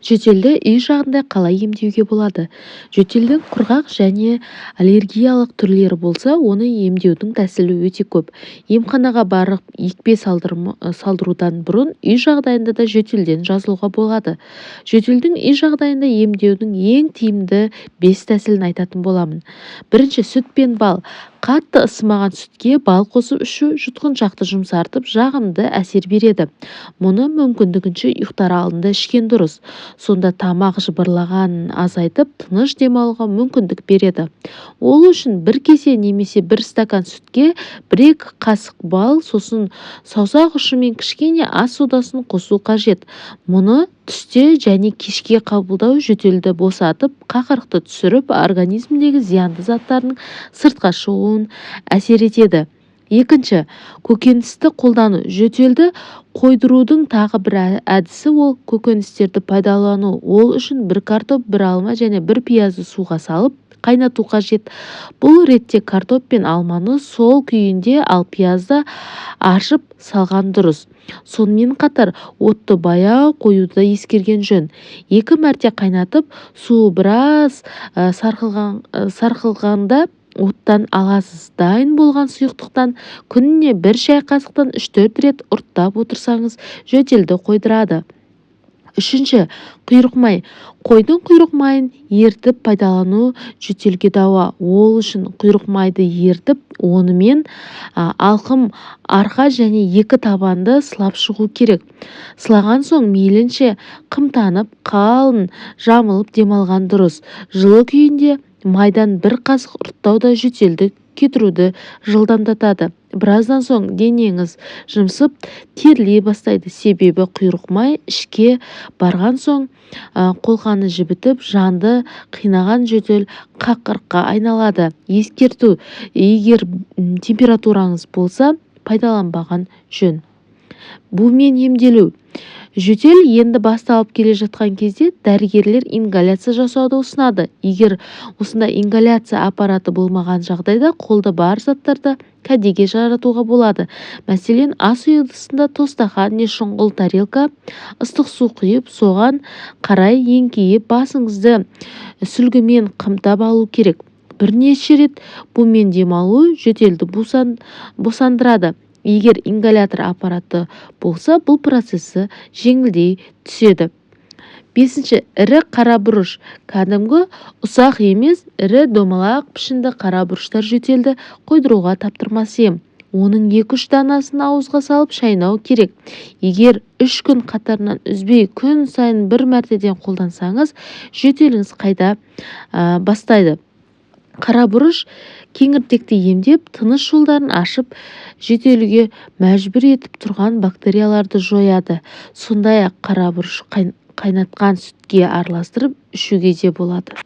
Жөтелді үй жағында қалай емдеуге болады? Жөтелдің құрғақ және аллергиялық түрлері болса, оны емдеудің тәсілі өте көп. Емханаға барып екпе салдырудан бұрын үй жағдайында да жөтелден жазылуға болады. Жөтелдің үй жағдайында емдеудің ең тиімді 5 тәсілін айтатын боламын. Бірінші, сүт пен бал. Қатты ысымаған сүтке бал қосып ішу жұтқыншақты жұмсартып, жағымды әсер береді. Мұны мүмкіндігінше ұйықтар алдында ішкен дұрыс. Сонда тамақ жыбырлағанын азайтып, тыныш демалуға мүмкіндік береді. Ол үшін бір кесе немесе бір стакан сүтке 1-2 қасық бал, сосын саусақ ұшымен кішкене ас содасын қосу қажет. Мұны түсте және кешке қабылдау жөтелді босатып, қақырықты түсіріп, организмдегі зиянды заттардың сыртқа шығуын әсер етеді. Екінші, көкөністі қолдану. Жөтелді қойдырудың тағы бір әдісі ол көкөністерді пайдалану. Ол үшін 1 картоп, 1 алма және 1 пиязды суға салып қайнату қажет. Бұл ретте картоп пен алманы сол күйінде, ал пиязды ашып салған дұрыс. Сонымен қатар отты баяу қоюды ескерген жөн. 2 мәрте қайнатып, суы біраз сарқылғанда оттан аласыз. Дайын болған сұйықтықтан күніне 1 шай қасықтан 3-4 рет ұрттап отырсаңыз, жөтелді қойдырады. Үшінші, құйрық май. Қойдың құйрық майын ертіп пайдалану жөтелге дауа. Ол үшін құйрық майды ертіп, онымен алқым, арқа және 2 табанды сылап шығу керек. Сылаған соң мейлінше қымтанып, қалың жамылып демалған дұрыс. Жылы күйінде майдан 1 қасық ұрттау да жөтелді кетіруді жылдамдатады. Біраздан соң денеңіз жымсып, терлей бастайды. Себебі құйрық май ішке барған соң қолқаны жібітіп, жанды қинаған жөтел қақырыққа айналады. Ескерту: егер температураңыз болса, пайдаланбаған жөн. Бумен емделу. Жөтел енді басталып келе жатқан кезде дәрігерлер ингаляция жасауды ұсынады. Егер осында ингаляция аппараты болмаған жағдайда қолда бар заттарды кәдеге жаратуға болады. Мәселен, ас үй ыдысында тостақан не шұңғыл тарелка, ыстық су құйып, соған қарай еңкейіп, басыңызды сүлгімен қымтап алу керек. Бірнеше рет бумен демалу жөтелді босандырады. Егер ингалятор аппараты болса, бұл процесі жеңілдей түседі. 5-ші, ірі қара бұрыш. Кәдімгі ұсақ емес, ірі домалақ пішінді қара бұрыштар жөтелді қойдыруға таптырмас ем. Оның 2-3 данасын ауызға салып шайнау керек. Егер 3 күн қатарынан үзбей күн сайын 1 мәртеден қолдансаңыз, жөтеліңіз қайта бастайды. Қара бұрыш кеңіртекті емдеп, тыныс жолдарын ашып, жөтелуге мәжбүр етіп тұрған бактерияларды жояды. Сондай-ақ қара бұрыш қайнатқан сүтке араластырып ішуге де болады.